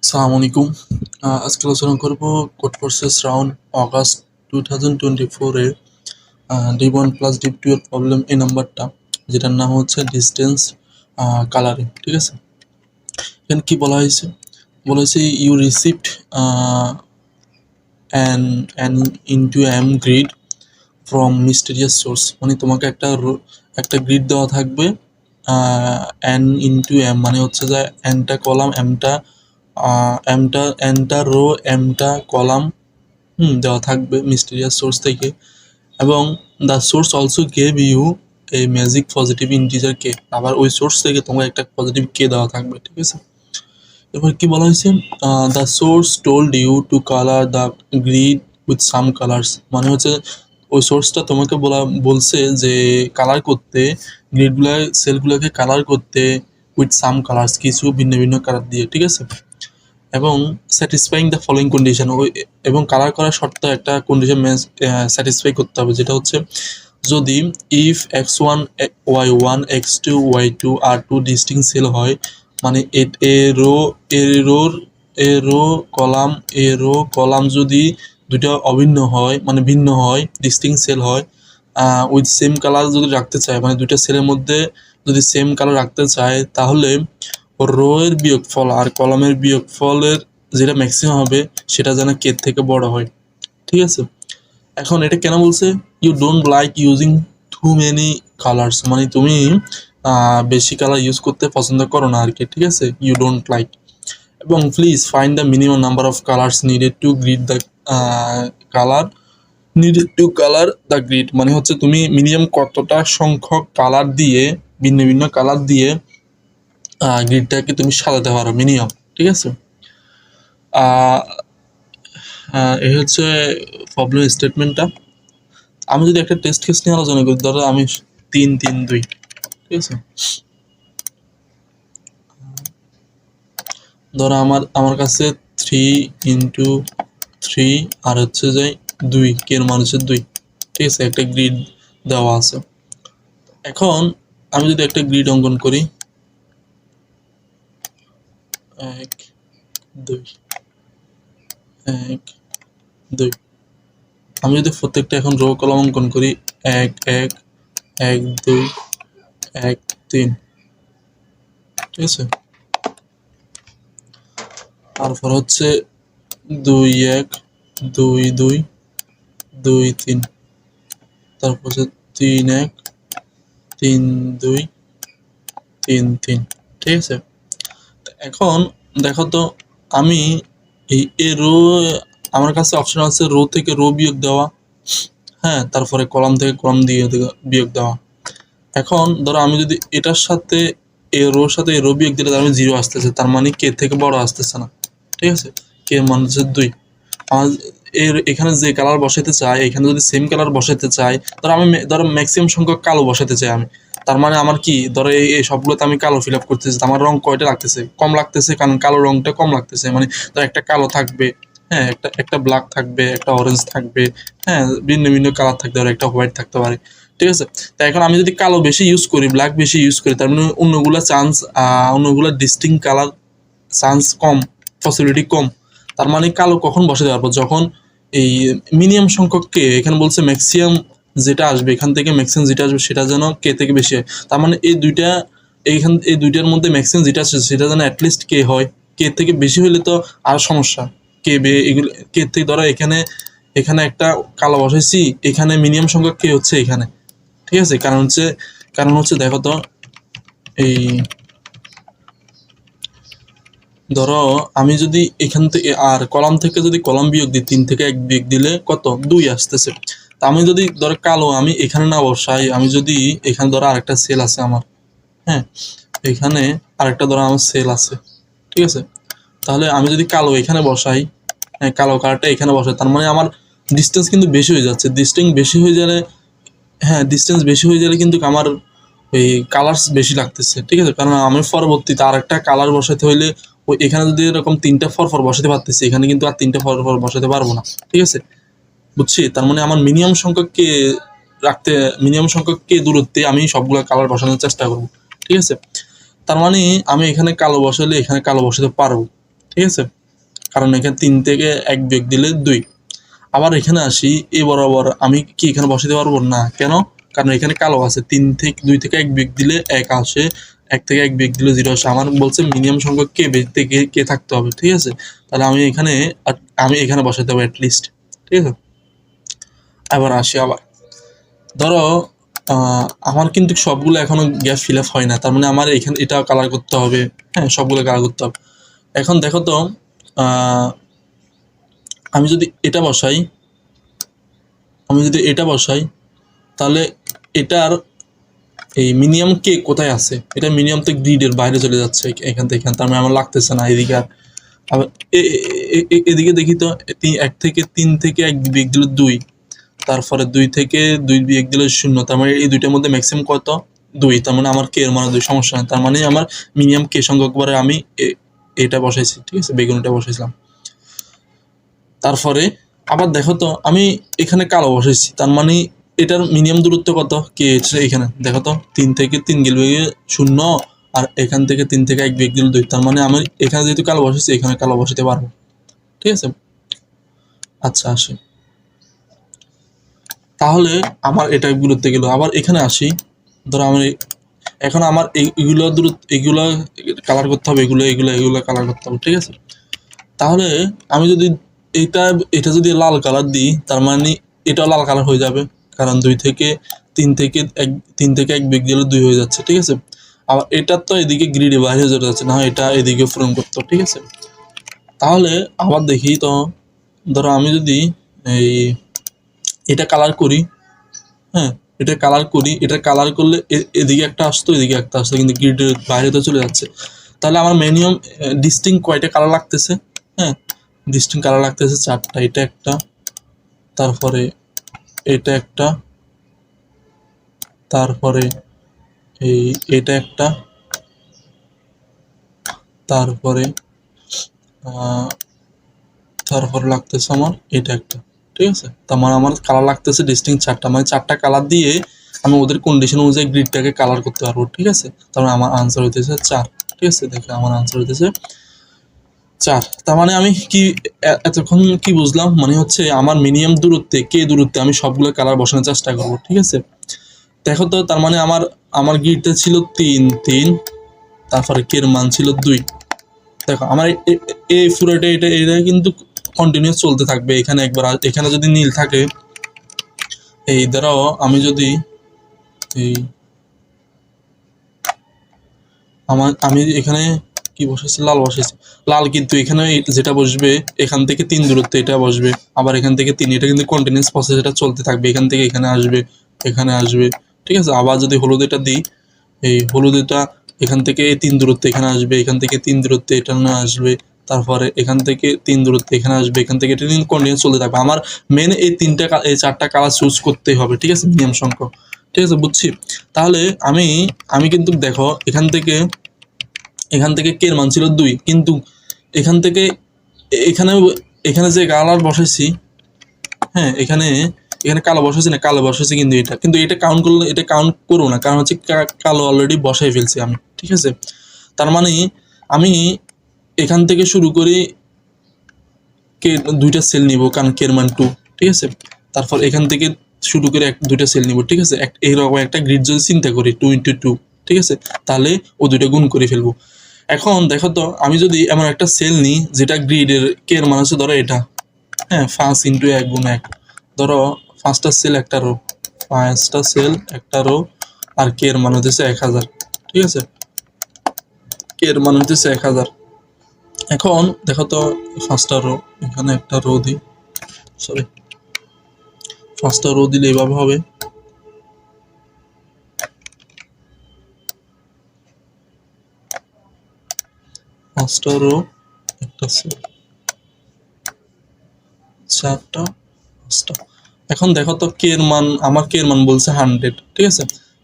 আসসালামু আলাইকুম। আজকে আলোচনা করব কোড ফোর্সেস রাউন্ড অগাস্ট 2024 এর D1 প্লাস D2 এর প্রবলেম এই নাম্বারটা, যেটার নাম হচ্ছে ডিস্টেন্স কালারিং। ঠিক আছে, এখানে কি বলা হয়েছে? বলা হয়েছে you received an into M grid from mysterious source. মানে তোমাকে একটা গ্রিড দেওয়া থাকবে, এন ইনটু এম মানে হচ্ছে যে এনটা কলাম, এনটা রো, এমটা কলাম দেওয়া থাকবে মিস্টেরিয়াস সোর্স থেকে। এবং the source also gave you এই ম্যাজিক পজিটিভ ইন্টিজার কে। আবার ওই সোর্স থেকে তোমার একটা পজিটিভ কে দেওয়া থাকবে। ঠিক আছে, এবার কি বলা হয়েছে? The source told you to colour the grid with some colours. মানে হচ্ছে ওই সোর্সটা তোমাকে বলছে যে কালার করতে, গ্রিডগুলো সেলগুলোকে কালার করতে উইথ সাম কালার্স, কিছু ভিন্ন ভিন্ন কালার দিয়ে। ঠিক আছে, এবং স্যাটিসফাইং দ্য ফলোয়িং কন্ডিশন, এবং কালার করার শর্ত একটা কন্ডিশন স্যাটিসফাই করতে হবে, যেটা হচ্ছে যদি if x1 y1 x2 y2 আর টু ডিস্টিং সেল হয়, মানে কলাম যদি দুটো অভিন্ন হয়, মানে ভিন্ন হয়, ডিস্টিং সেল হয়, উইথ সেম কালার যদি রাখতে চায়, মানে দুইটা সেলের মধ্যে যদি সেম কালার রাখতে চায়, তাহলে রো এর বিয়োগফল আর কলামের বিয়োগফলের যেটা ম্যাক্সিমাম হবে সেটা যেন কে থেকে বড় হয়। ঠিক আছে, এখন এটা কেন বলছে? You don't like using too many colours, মানে তুমি বেশি কালার ইউজ করতে পছন্দ করো না আর কি। ঠিক আছে, ইউ ডোন্ট লাইক। এবং please find the minimum number of colours needed to grid the grid, মানে হচ্ছে তুমি মিনিমাম কতটা সংখ্যক কালার দিয়ে, ভিন্ন ভিন্ন কালার দিয়ে গ্রিডটাকে তুমি সাজাতে পারো মিনিমাম। ঠিক আছে, এই হচ্ছে প্রবলেম স্টেটমেন্টটা। আমি যদি একটা টেস্ট কেস নিয়ে আলোচনা করি, ধরো আমি 3 3 2, ঠিক আছে, ধরো আমার কাছে 3 × 3 আর হচ্ছে যে 2 কে এর মান হচ্ছে 2। ঠিক আছে, একটা গ্রিড দেওয়া আছে। এখন আমি যদি একটা গ্রিড অঙ্কন করি, 1 2 1 2, আমি যদি প্রত্যেকটা এখন রো কলাম অঙ্কন করি, 1 1 1 2 1 3, ঠিক আছে, তারপর হচ্ছে 2 1 2 2 2 3, তারপর হচ্ছে 3 1 3 2 3 3। ঠিক আছে, এখন দেখো তো, আমি এই রো, আমার কাছে অপশন আছে রো থেকে রো বিয়োগ দেওয়া, হ্যাঁ, তারপরে কলাম থেকে কলাম দিয়ে বিয়োগ দেওয়া। এখন ধরো আমি যদি এটার সাথে এ রোর সাথে এ রো বিয়োগ দিলে তার মানে 0 আসতেছে, তার মানে কে থেকে বড় আসতেছে না। ঠিক আছে, কে মান হচ্ছে 2। এখানে যে কালার বসাতে চাই, এখানে যদি সেম কালার বসাতে চাই, ধরো ম্যাক্সিমাম সংখ্যক কালো বসাতে চাই আমি, তার মানে আমার কি, ধরো এই সবগুলোতে আমি কালো ফিল আপ করতেছি, আমার রং কয়টা লাগতেছে? কম লাগতেছে, কারণ কালো রংটা কম লাগতেছে। মানে ধর একটা কালো থাকবে, হ্যাঁ, একটা ব্ল্যাক থাকবে, একটা অরেঞ্জ থাকবে, হ্যাঁ, ভিন্ন ভিন্ন কালার থাকতে পারে, একটা হোয়াইট থাকতে পারে। ঠিক আছে, তাই এখন আমি যদি কালো বেশি ইউজ করি, ব্ল্যাক বেশি ইউজ করি, তার মানে অন্যগুলা ডিস্টিং কালার চান্স কম, পসিবিলিটি কম। তার মানে কালো কখন বসাতে পারবো? যখন এই মিনিমাম সংখ্যক কে, এখানে বলছে ম্যাক্সিমাম যেটা আসবে, এখান থেকে ম্যাক্সিমাম যেটা আসবে সেটা যেন কে থেকে বেশি হয়। তার মানে এই দুইটার মধ্যে ম্যাক্সিমাম যেটা আসছে সেটা যেন অ্যাটলিস্ট কে হয়। কে থেকে বেশি হলে তো আর সমস্যা। এগুলো কে থেকে, ধরো এখানে একটা কালো বসাইছি, এখানে মিনিমাম সংখ্যক কে হচ্ছে এখানে। ঠিক আছে, কারণ হচ্ছে দেখো তো, এই ধরো আমি যদি এখান থেকে আর কলাম থেকে যদি কলাম বিয়োগ দিই, 3 থেকে 1 বিয়োগ দিলে কত? 2 আসতেছে। তা আমি যদি ধরো কালো আমি এখানে না বসাই, আমি যদি এখানে ধরো আরেকটা সেল আছে আমার, হ্যাঁ, এখানে আরেকটা ধরো আমার সেল আছে, ঠিক আছে, তাহলে আমি যদি কালো এখানে বসাই, হ্যাঁ, কালো কালারটা এখানে বসাই, তার মানে আমার ডিস্টেন্স কিন্তু বেশি হয়ে যাচ্ছে। ডিস্টেন্স বেশি হয়ে গেলে কিন্তু আমার এই কালার্স বেশি লাগতেছে। ঠিক আছে, কারণ আমি পরবর্তীতে আর একটা কালার বসাতে হইলে ওই এখানে যদি এরকম 3টা ফর বসাতে পারতেছি, এখানে কিন্তু আর 3টা ফর বসাতে পারবো না। ঠিক আছে, বুঝছি? তার মানে আমার মিনিমাম সংখ্যক কে দূরত্বে আমি সবগুলো কালার বসানোর চেষ্টা করব। ঠিক আছে, তার মানে আমি এখানে কালো বসালে এখানে কালো বসাতে পারবো। ঠিক আছে, কারণ এখানে 3 থেকে 1 বিয়োগ দিলে 2। আবার এখানে আসি, এ বরাবর আমি কি এখানে বসাতে পারবো না? কেন? কারণ এখানে কালো আছে, 2 থেকে 1 বিয়োগ দিলে 1 আসে, 1 থেকে 1 বিয়োগ দিলে 0 আসে। আমার বলছে মিনিমাম সংখ্যা কে থেকে কে থাকতে হবে, ঠিক আছে? তাহলে আমি এখানে বসাতে হবে অ্যাটলিস্ট, ঠিক আছে? এবার আসি আবার, ধরো আমার কিন্তু সবগুলো এখনো গ্যাপ ফিল আপ হয় না, তার মানে আমার এখানে এটা কালার করতে হবে। হ্যাঁ, সবগুলো কালার করতে হবে। এখন দেখো তো, আমি যদি এটা বসাই, তাহলে এটার এই মিনিমাম কে কোথায় আছে? এটা মিনিমাম তো গ্রিডের বাইরে চলে যাচ্ছে এখান থেকে, তার মানে আমার লাগতেছে না এদিকে। আর আবার এদিকে দেখি তো, 1 থেকে 3 থেকে 1 বিয়োগ দিলে 2, তারপরে 2 থেকে 2 বিয়োগ দিলে 0, তার মানে এই দুইটার মধ্যে ম্যাক্সিমাম কত? 2, তার মানে আমার কে এর মানে 2, সমস্যা নেই। তার মানে আমার মিনিমাম কে সংখ্যক বারে আমি এটা বসাইছি, ঠিক আছে? বেগুনটা বসাইছিলাম। তারপরে আবার দেখো তো, আমি এখানে কালো বসাইছি, তার মানে এটার মিনিমাম দূরত্ব কত? কে এখানে দেখো তো, 3 থেকে 3 গেলে 0, আর এখান থেকে 3 থেকে 1 বিয়োগ দিলে 2, তার মানে আমি এখানে যেহেতু কালো বসাইছি, এখানে কালো বসাতে পারবো, ঠিক আছে? আচ্ছা, আসি তাহলে আমার এটা গুলোতে গেল। আবার এখানে আসি, ধরো আমি এখন আমার এগুলো কালার করতে হবে, এগুলো কালার করতে হবে, ঠিক আছে? তাহলে আমি যদি এটা যদি লাল কালার দিই, তার মানে এটাও লাল কালার হয়ে যাবে, কারণ 2 থেকে 3 থেকে 1 বিয়োগ দিলে 2 হয়ে যাচ্ছে, ঠিক আছে? আবার এটা তো এদিকে গ্রিডে বাইরে চলে যাচ্ছে, না এটা এদিকে পূরণ করতে, ঠিক আছে? তাহলে আবার দেখি তো, ধরো আমি যদি এই এটা কালার করি, হ্যাঁ, এটা কালার করলে এদিকে একটা আসতো, এদিকে একটা আসতো, কিন্তু গ্রিডের বাইরে তো চলে যাচ্ছে। তাহলে আমার মিনিমাম ডিস্টিংক্ট কয়টা কালার লাগতেছে? হ্যাঁ, ডিস্টিংক্ট কালার লাগতেছে 4টা। এটা একটা, তারপরে এটা একটা, তারপরে এটা একটা, তারপরে লাগতেছে আমার এটা একটা, ঠিক আছে? তার মানে আমার কালার লাগতেছে ডিস্টিংক্ট 4টা, মানে 4টা কালার দিয়ে আমি ওদের কন্ডিশন অনুযায়ী গ্রিডটাকে কালার করতে পারবো, ঠিক আছে? তার মানে আমার আনসার হইতেছে 4, ঠিক আছে? দেখো আমার আনসার হইতেছে 4। তার মানে আমি কি এতক্ষণ কি বুঝলাম? মানে হচ্ছে আমার মিনিমাম দূরত্বে আমি সবগুলো কালার বসানোর চেষ্টা করবো, ঠিক আছে? দেখো তো, তার মানে আমার গ্রিডটা ছিল 3, তারপরে কে এর মান ছিল 2। দেখো আমার এই পুরোটা এটা কিন্তু কন্টিনিউয়াস চলতে থাকবে। এখানে একবার এখানে যদি নীল থাকে, এই দ্বারাও আমি যদি আমি এখানে কি বসেছি? লাল বসেছি। লাল কিন্তু এখানে যেটা বসবে, এখান থেকে 3 দূরত্বে এটা বসবে, আবার এখান থেকে 3, এটা কিন্তু কন্টিনিউয়াস প্রসেস, এটা চলতে থাকবে। এখান থেকে এখানে আসবে, ঠিক আছে? আবার যদি হলুদ এটা দিই, এই হলুদ এটা এখান থেকে 3 দূরত্বে এখানে আসবে, এখান থেকে 3 দূরত্বে এটা আসবে, তারপরে এখান থেকে 3 দূরত্বে এখানে আসবে, এখান থেকে এটা কিন্তু কন্টিনিউয়াস চলতে থাকবে। আমার মেন এই 4টা কালার চুজ করতেই হবে, ঠিক আছে? মিনিমাম সংখ্যক, ঠিক আছে? বুঝছি। তাহলে আমি কিন্তু দেখো এখান থেকে কে এর মান ছিল 2, কিন্তু এখান থেকে এখানে যে কালার বসাইছি, হ্যাঁ, এখানে কালো বসাইছি না, কালো বসাইছি, কিন্তু এটা কাউন্ট করলে এটা কাউন্ট করবো না, কারণ হচ্ছে কালো অলরেডি বসাই ফেলছি আমি, ঠিক আছে? তার মানে আমি এখান থেকে শুরু করি, কে 2টা সেল নিব, কারণ কে এর মান 2, ঠিক আছে? তারপর এখান থেকে শুরু করে 2টা সেল নিব, ঠিক আছে? এইরকম একটা গ্রিড যদি চিন্তা করি 2 × 2, ঠিক আছে? তাহলে ও 2টা গুণ করে ফেলবো। এখন দেখো তো, আমি যদি এমন একটা সেল নিই যেটা গ্রিডের কে এর মান হচ্ছে, ধরো এটা, হ্যাঁ, 5 × 1 গুণ 1, ধরো 5টা সেল একটা রো, 5টা সেল একটা রো, আর কে এর মান হচ্ছে 1000, ঠিক আছে? কে এর মান হচ্ছে 1000। এখন দেখো তো, 5টা রো, এখানে একটা রো দিই, সরি, 5টা রো দিলে এভাবে হবে, 5টা রো, একটা সেল, 4টা, 5টা। এখন দেখো তো, আমার কে এর মান বলছে 100, ঠিক আছে?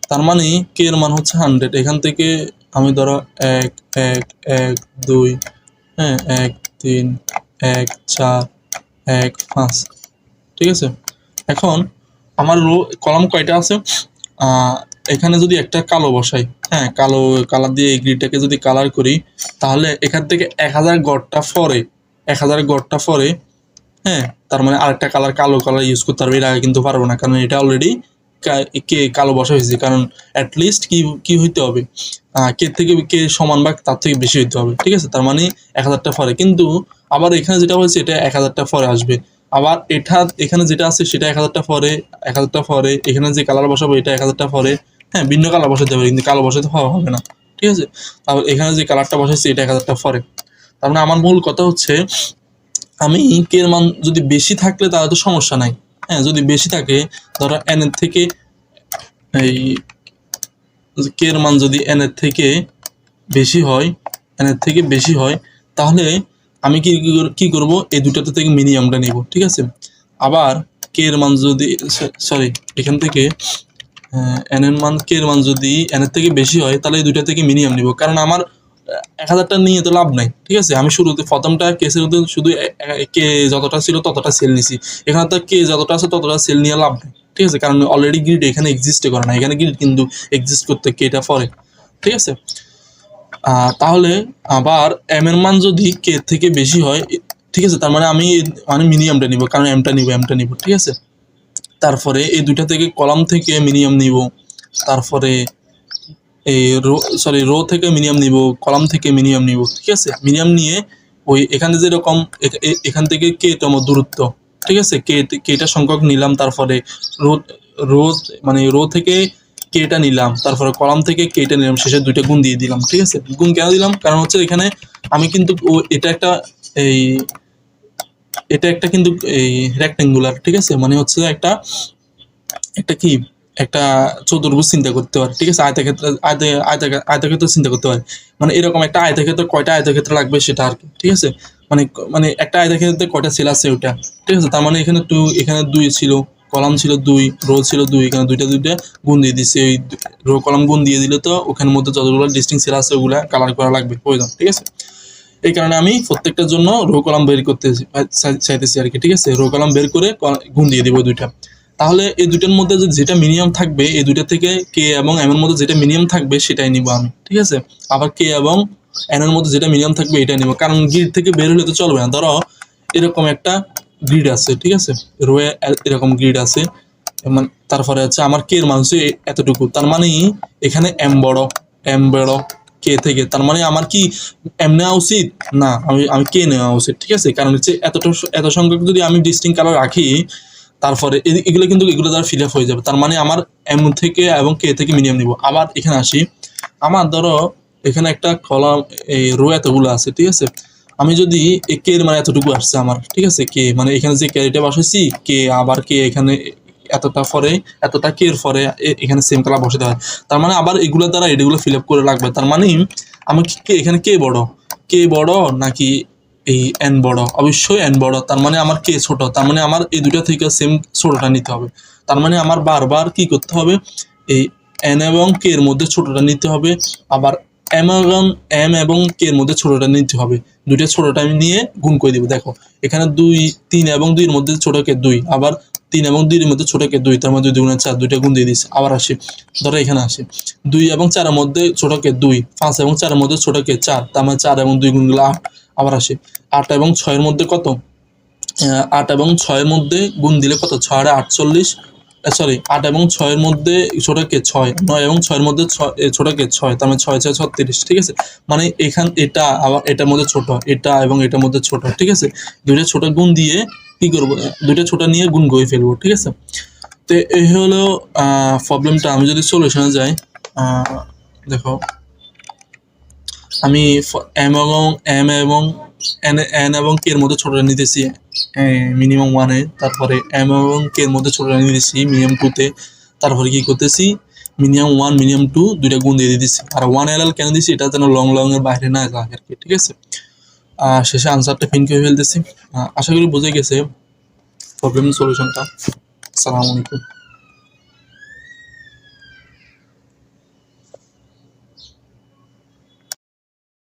তার মানে কে এর মান হচ্ছে 100। এখান থেকে আমি ধরো 1 1 1 2, হ্যাঁ, 1 3 1 4 1 5, ঠিক আছে? এখন আমার কলাম কয়টা আছে? এখানে যদি একটা কালো বসাই, হ্যাঁ, কালার দিয়ে এই গ্রিডটাকে যদি কালার করি, তাহলে এখান থেকে 1000 গড়টা পরে, 1000 গড়টা পরে, হ্যাঁ, তার মানে আরেকটা কালো কালার ইউজ করতে পারবে, এর আগে কিন্তু পারবো না, কারণ এটা অলরেডি কে কালো বসা হয়েছে। কারণ অ্যাটলিস্ট কি হইতে হবে, কে থেকে কে সমান বা তার থেকে বেশি হইতে হবে, ঠিক আছে। তার মানে 1000টা পরে, কিন্তু আবার এখানে যেটা হয়েছে এটা 1000টা পরে আসবে। আবার এখানে যেটা আছে সেটা 1000টা পরে, 1000টা পরে, এখানে যে কালার বসাবো এটা 1000টা পরে, হ্যাঁ, ভিন্ন কালার বসাতে হবে, কিন্তু কালো বসাতে হবে না, ঠিক আছে। তারপর এখানে যে কালারটা বসাচ্ছি এটা 1000টা পরে। তার মানে আমার মূল কথা হচ্ছে, আমি কে এর মান যদি বেশি থাকলে তাহলে তো সমস্যা নাই, হ্যাঁ। যদি বেশি থাকে, ধরো n এর থেকে এই কে এর মান যদি n এর থেকে বেশি হয়, n এর থেকে বেশি হয়, তাহলে আমি কি করব, এই দুটাতে থেকে মিনিমামটা নিব, ঠিক আছে। আবার কে এর মান যদি সরি এখান থেকে n এর মান কে এর মান যদি n এর থেকে বেশি হয়, তাহলে এই দুটা থেকে মিনিমাম নিব, কারণ আমার 1000টা নিয়ে তো লাভ নাই, ঠিক আছে। আমি শুরুতে প্রথমটা কেসের মধ্যে শুধু কে যতটা ছিল ততটা সেল নিছি, এখানে তো কে যতটা আছে ততটা সেল নিয়ে লাভ নাই, ঠিক আছে। কারণ অলরেডি গ্রিড এখানে এক্সিস্ট করে না, এখানে গ্রিড কিন্তু এক্সিস্ট করতে কেটা পরে, ঠিক আছে। তাহলে আবার এম এর মান যদি কে থেকে বেশি হয়, ঠিক আছে, তার মানে আমি মিনিমামটা নিব, কারণ এমটা নিব, ঠিক আছে। তারপরে এই দুইটা থেকে কলাম থেকে মিনিমাম নিব, তারপরে এই রো থেকে মিনিমাম নিব, কলাম থেকে মিনিমাম নিব, ঠিক আছে। মিনিমাম নিয়ে ওই এখানে যেরকম এখান থেকে কেতম দূরত্ব, ঠিক আছে, কেটা সংখ্যক নিলাম, তারপরে রো মানে রো থেকে কেটা নিলাম, তারপরে কলাম থেকে কেটা নিলাম, শেষে দুইটা গুণ দিয়ে দিলাম, ঠিক আছে। গুণ কেন দিলাম, কারণ হচ্ছে এখানে আমি কিন্তু এটা একটা কিন্তু এই রেক্টেঙ্গুলার, ঠিক আছে, মানে হচ্ছে একটা কি একটা চতুর্ভুজ চিন্তা করতে পারে, ঠিক আছে। আয়তক্ষেত্র চিন্তা করতে পারে, মানে এরকম একটা আয়তক্ষেত্র কয়টা আয়তক্ষেত্র লাগবে সেটা আর কি, ঠিক আছে। মানে একটা আয়তক্ষেত্রে কয়টা সেল আছে ওটা, ঠিক আছে। তার মানে এখানে এখানে 2 ছিল, কলাম ছিল 2, রো ছিল 2, এখানে দুইটা গুণ দিয়ে দিচ্ছে, ওই রো কলাম গুণ দিয়ে দিলে তো ওখানের মধ্যে যতগুলো ডিস্টিংক্ট সেল আছে ওগুলা কালার করা লাগবে প্রয়োজন, ঠিক আছে। এই কারণে আমি প্রত্যেকটার জন্য রো কলাম বের করতে চাইতেছি আর কি, ঠিক আছে। রো কলাম বের করে গুণ দিয়ে দিব দুইটা। তাহলে এই দুইটার মধ্যে যেটা মিনিমাম থাকবে, এই দুইটা থেকে কে এবং এম এর মধ্যে যেটা মিনিমাম থাকবে সেটাই নিব আমি, ঠিক আছে। আবার কে এবং এন এর মধ্যে যেটা মিনিমাম থাকবে এটাই নিব, কারণ গ্রিড থেকে বের হলে তো চলবে না। ধরো এরকম একটা গ্রিড আছে, ঠিক আছে, রোয়ে এরকম গ্রিড আছে, তারপরে হচ্ছে আমার কে এর মান হচ্ছে এতটুকু, তার মানে এখানে এম বড় কে থেকে, তার মানে আমার কি এম নেওয়া উচিত না, আমি কে নেওয়া উচিত, ঠিক আছে। কারণ হচ্ছে এত সংখ্যক যদি আমি ডিস্টিংক্ট কালার রাখি, তারপরে এগুলো দ্বারা ফিল আপ হয়ে যাবে। তার মানে আমার এম থেকে এবং কে থেকে মিনিমাম নিব। আবার এখানে আসি, আমার ধরো এখানে একটা কলাম এই রো এতগুলো আছে, ঠিক আছে। আমি যদি কে এর মানে এতটুকু আসছে আমার, ঠিক আছে, কে মানে এখানে যে ক্যারিটা বসাইছি কে, আবার কে এখানে এতটা পরে, এতটা কে এর পরে এখানে সেম কালার বসাতে হয়। তার মানে আবার এগুলো দ্বারা এগুলো ফিল আপ করে লাগবে। তার মানে আমার এখানে কে বড় নাকি এই এন বড়, অবশ্যই এন বড়। তার মানে আমার কে ছোট, তার মানে আমার এই দুটো থেকে সেম ছোটটা নিতে হবে। তার মানে আমার বারবার কি করতে হবে, এই এন এবং কে এর মধ্যে ছোটটা নিতে হবে, আবার এম এবং কে এর মধ্যে ছোটটা নিতে হবে। দুইটা ছোটটা আমি নিয়ে গুণ করে দিব। দেখো এখানে 3 এবং 2 এর মধ্যে ছোট কে 2, আবার 3 এবং 2 এর মধ্যে ছোট কে 2, তার মধ্যে 2 গুণে 4, দুইটা গুণ দিয়ে দিচ্ছি। আবার আসি, ধরো এখানে আসি 2 এবং 4 এর মধ্যে ছোট কে 2, 5 এবং 4 এর মধ্যে ছোট কে 4, তার মানে 4 এবং 2 গুণ গুলো 8। আবার আসি 8 এবং 6 এর মধ্যে কত, 8 এবং 6 এর মধ্যে গুণ দিলে কত, 6 আর 48, সরি 8 এবং 6 এর মধ্যে ছোট কে 6, 9 এবং 6 এর মধ্যে ছোট কে 6, তার মানে 6 6 36, ঠিক আছে। মানে এটা আবার এটার মধ্যে ছোট, এটা এবং এটার মধ্যে ছোট, ঠিক আছে। দুইটা ছোট গুণ দিয়ে কি করব, দুইটা ছোট নিয়ে গুণ করে ফেলবো, ঠিক আছে। তো এই হলো প্রবলেমটা। আমি যদি সলিউশনে যাই, দেখো আমি এম এবং এন এবং কে এর মধ্যে ছোটটা নিতেছি মিনিমাম 1-এ, তারপরে এম এবং কে এর মধ্যে ছোটটা নিতেছি মিনিমাম 2-তে, তারপরে কি করতেছি মিনিমাম 1 মিনিমাম 2 দুইটা গুণ দিয়ে দিতেছি। আর 1 কেন দিছি, এটা যেন লং এর বাইরে না যায় আর কি, ঠিক আছে। শেষে আনসারটা পিন করে ফেলতেছি। আশা করি বুঝে গেছে প্রবলেম সলিউশনটা। আসসালামু আলাইকুম।